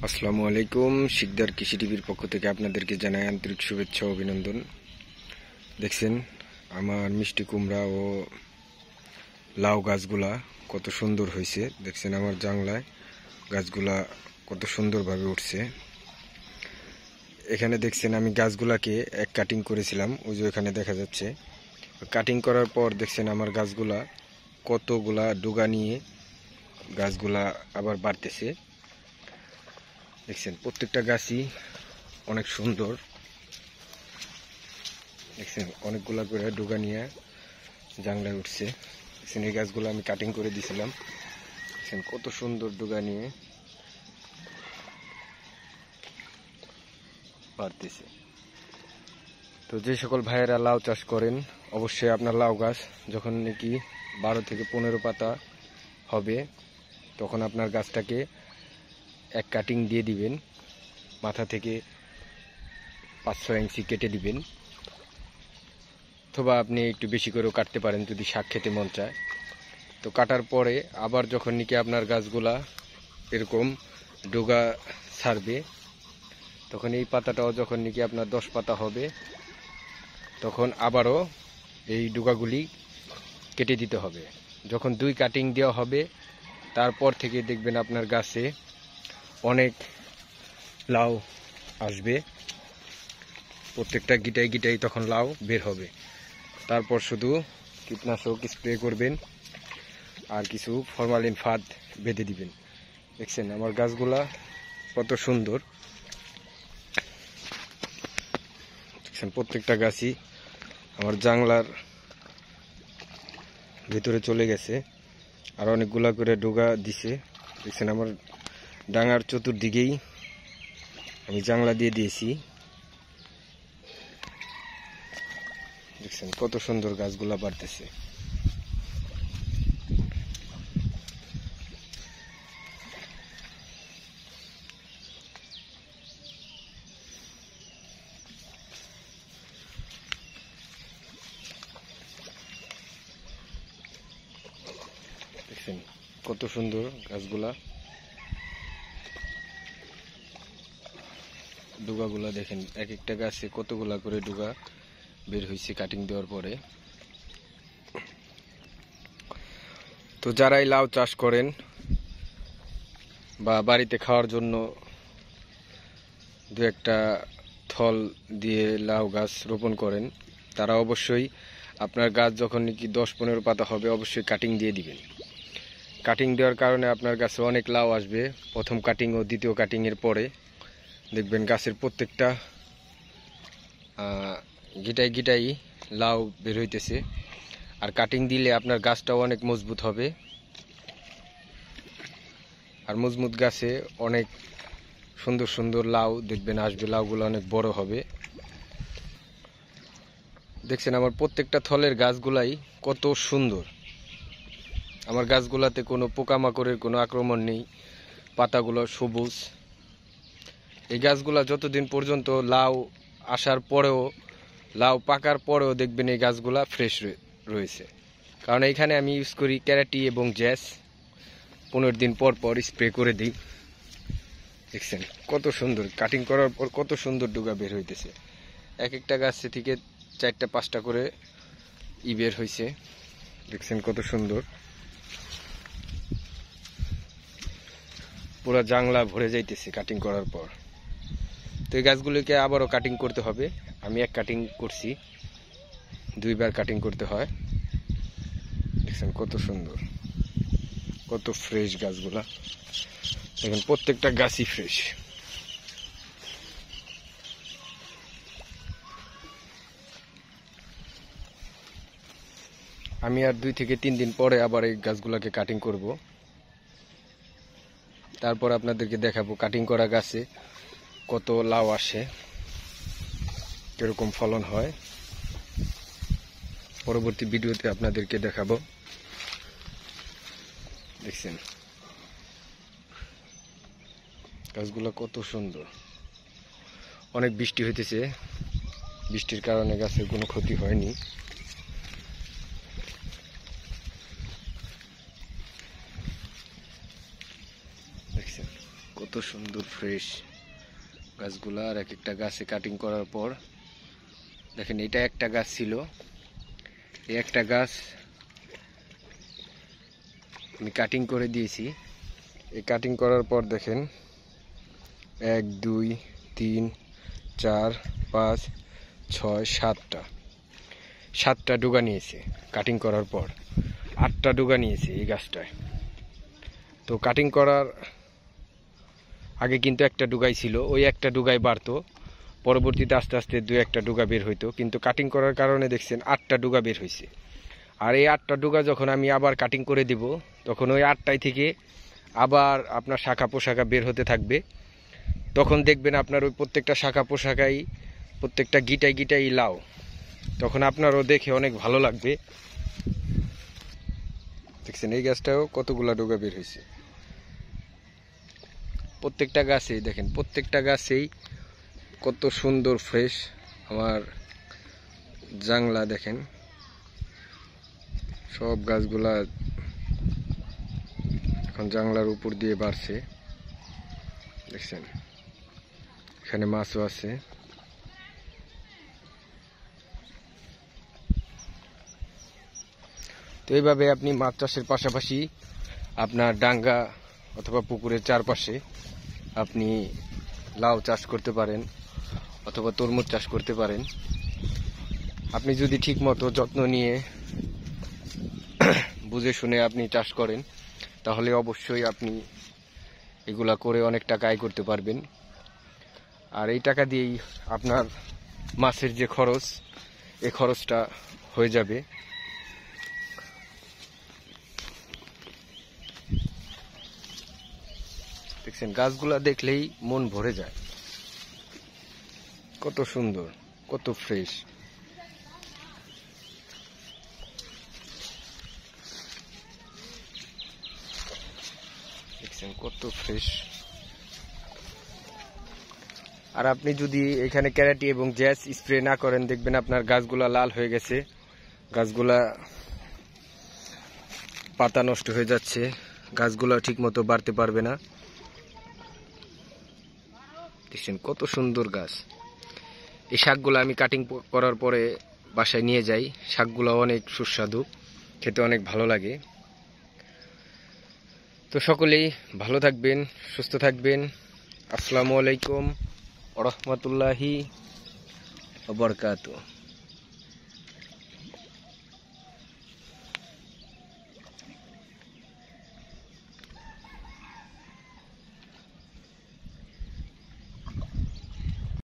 আসসালামু আলাইকুম। শিকদার কৃষি টিভির পক্ষ থেকে আপনাদেরকে জানাই আন্তরিক শুভেচ্ছা ও অভিনন্দন। দেখছেন আমার মিষ্টি কুমড়া ও লাউ গাছগুলা কত সুন্দর হয়েছে। দেখছেন আমার জাংলায় গাছগুলা কত সুন্দরভাবে উঠছে। এখানে দেখছেন আমি গাছগুলাকে এক কাটিং করেছিলাম, ওই যে এখানে দেখা যাচ্ছে। কাটিং করার পর দেখছেন আমার গাছগুলা কতগুলা ডুগা নিয়ে গাছগুলা আবার বাড়তেছে। দেখছেন প্রত্যেকটা গাছই অনেক সুন্দর। দেখছেন অনেকগুলা করে ডুগা নিয়ে জাংলায় উঠছে। দেখছেন এই গাছগুলো আমি কাটিং করে দিয়েছিলাম। দেখছেন কত সুন্দর ডুগা নিয়ে বাড়তেছে। তো যে সকল ভাইয়েরা লাউ চাষ করেন, অবশ্যই আপনার লাউ গাছ যখন নাকি 12 থেকে 15 পাতা হবে, তখন আপনার গাছটাকে এক কাটিং দিয়ে দিবেন, মাথা থেকে 5-6 ইঞ্চি কেটে দিবেন, অথবা আপনি একটু বেশি করেও কাটতে পারেন যদি শাক খেতে মন চায়। তো কাটার পরে আবার যখন নাকি আপনার গাছগুলা এরকম ডোগা ছাড়বে, তখন এই পাতাটাও যখন নাকি আপনার 10 পাতা হবে, তখন আবারও এই ডোগাগুলি কেটে দিতে হবে। যখন 2 কাটিং দেওয়া হবে, তারপর থেকে দেখবেন আপনার গাছে অনেক লাউ আসবে। প্রত্যেকটা গিটাই গিটাই তখন লাউ বের হবে। তারপর শুধু কীটনাশক স্প্রে করবেন আর কিছু ফরমালিন ফাঁদ বেঁধে দিবেন। দেখছেন আমার গাছগুলা কত সুন্দর। দেখছেন প্রত্যেকটা গাছই আমার জাংলার ভিতরে চলে গেছে, আর অনেকগুলা করে ডোগা দিছে। দেখছেন আমার ডাঙার চতুর্দিকেই আমি জাংলা দিয়ে দিয়েছি। দেখছেন কত সুন্দর গাছগুলা বাড়তেছে। দেখছেন কত সুন্দর গাছগুলা, ডুগাগুলা দেখেন এক একটা গাছে কতগুলা করে ডুগা বের হয়েছে কাটিং দেওয়ার পরে। তো যারাই লাউ চাষ করেন বা বাড়িতে খাওয়ার জন্য 2-একটা থল দিয়ে লাউ গাছ রোপণ করেন, তারা অবশ্যই আপনার গাছ যখন নাকি 10-15 পাতা হবে, অবশ্যই কাটিং দিয়ে দিবেন। কাটিং দেওয়ার কারণে আপনার গাছে অনেক লাউ আসবে। প্রথম কাটিং ও দ্বিতীয় কাটিংয়ের পরে দেখবেন গাছের প্রত্যেকটা গিটাই গিটাই লাউ বের হইতেছে। আর কাটিং দিলে আপনার গাছটাও অনেক মজবুত হবে, আর মজবুত গাছে অনেক সুন্দর সুন্দর লাউ দেখবেন আসবে। লাউগুলো অনেক বড় হবে। দেখছেন আমার প্রত্যেকটা থলের গাছগুলাই কত সুন্দর। আমার গাছগুলাতে কোনো পোকামাকড়ের কোনো আক্রমণ নেই, পাতাগুলো সবুজ। এই গাছগুলা যতদিন পর্যন্ত লাউ আসার পরেও, লাউ পাকার পরেও দেখবেন এই গাছগুলা ফ্রেশ রয়েছে। কারণ এখানে আমি ইউজ করি ক্যারাটি এবং জ্যাস। 15 দিন পর পর স্প্রে করে দিই। দেখছেন কত সুন্দর কাটিং করার পর কত সুন্দর ডুগা বের হইতেছে। এক একটা গাছ থেকে 4-5টা করে বের হয়েছে। দেখছেন কত সুন্দর, পুরো জাংলা ভরে যাইতেছে কাটিং করার পর। তো এই গাছগুলিকে আবারও কাটিং করতে হবে। আমি এক কাটিং করছি, 2বার কাটিং করতে হয়। দেখছেন কত সুন্দর, কত ফ্রেশ গাছগুলা। দেখেন প্রত্যেকটা গাছই ফ্রেশ। আমি আর 2 থেকে 3 দিন পরে আবার এই গাছগুলাকে কাটিং করব। তারপর আপনাদেরকে দেখাবো কাটিং করা গাছে কত লাউ আসে, কিরকম ফলন হয়। পরবর্তী ভিডিওতে আপনাদেরকে দেখাবো। দেখছেন গাছগুলো কত সুন্দর। অনেক বৃষ্টি হইতেছে, বৃষ্টির কারণে গাছের কোনো ক্ষতি হয়নি। দেখছেন কত সুন্দর ফ্রেশ গাছগুলা। আর এক একটা গাছে কাটিং করার পর দেখেন, এটা একটা গাছ ছিল, এই একটা গাছ আমি কাটিং করে দিয়েছি। এই কাটিং করার পর দেখেন 1 2 3 4 5 6 7টা ডুগা নিয়েছে কাটিং করার পর। 8টা ডুগা নিয়েছে এই গাছটায়। তো কাটিং করার আগে কিন্তু একটা ডুগাই ছিল, ওই একটা ডুগাই বাড়তো, পরবর্তীতে আস্তে আস্তে 2-1টা ডুগা বের হইতো, কিন্তু কাটিং করার কারণে দেখছেন 8টা ডুগা বের হয়েছে। আর এই 8টা ডুগা যখন আমি আবার কাটিং করে দিব, তখন ওই 8টাই থেকে আবার আপনার শাখা পোশাখা বের হতে থাকবে। তখন দেখবেন আপনার ওই প্রত্যেকটা শাখা পোশাখাই, প্রত্যেকটা গিটাই লাউ। তখন আপনারও দেখে অনেক ভালো লাগবে। দেখছেন এই গাছটাও কতগুলা ডুগা বের হয়েছে। প্রত্যেকটা গাছেই দেখেন, প্রত্যেকটা গাছেই কত সুন্দর ফ্রেশ। আমার জাংলা দেখেন, সব গাছগুলা এখন জাংলার উপর দিয়ে বাড়ছে। দেখছেন এখানে মাছও আছে। তো এইভাবে আপনি মাছ চাষের পাশাপাশি আপনার ডাঙ্গা অথবা পুকুরের চারপাশে আপনি লাউ চাষ করতে পারেন, অথবা তরমুজ চাষ করতে পারেন। আপনি যদি ঠিক মতো যত্ন নিয়ে বুঝে শুনে আপনি চাষ করেন, তাহলে অবশ্যই আপনি এগুলা করে অনেক টাকা আয় করতে পারবেন। আর এই টাকা দিয়েই আপনার মাছের যে খরচ, এই খরচটা হয়ে যাবে। দেখছেন গাছগুলা দেখলেই মন ভরে যায়, কত সুন্দর, কত ফ্রেশ। দেখছেন কত ফ্রেশ। আর আপনি যদি এখানে ক্যারাটি এবং জ্যাস স্প্রে না করেন, দেখবেন আপনার গাছগুলা লাল হয়ে গেছে, গাছগুলা পাতা নষ্ট হয়ে যাচ্ছে, গাছগুলা ঠিক মতো বাড়তে পারবে না। দেখছেন কত সুন্দর গাছ। এই শাকগুলো আমি কাটিং করার পরে বাসায় নিয়ে যাই, শাকগুলো অনেক সুস্বাদু, খেতে অনেক ভালো লাগে। তো সকলেই ভালো থাকবেন, সুস্থ থাকবেন। আসসালামু আলাইকুম ওয়া রাহমাতুল্লাহি ওয়া বারাকাতুহু।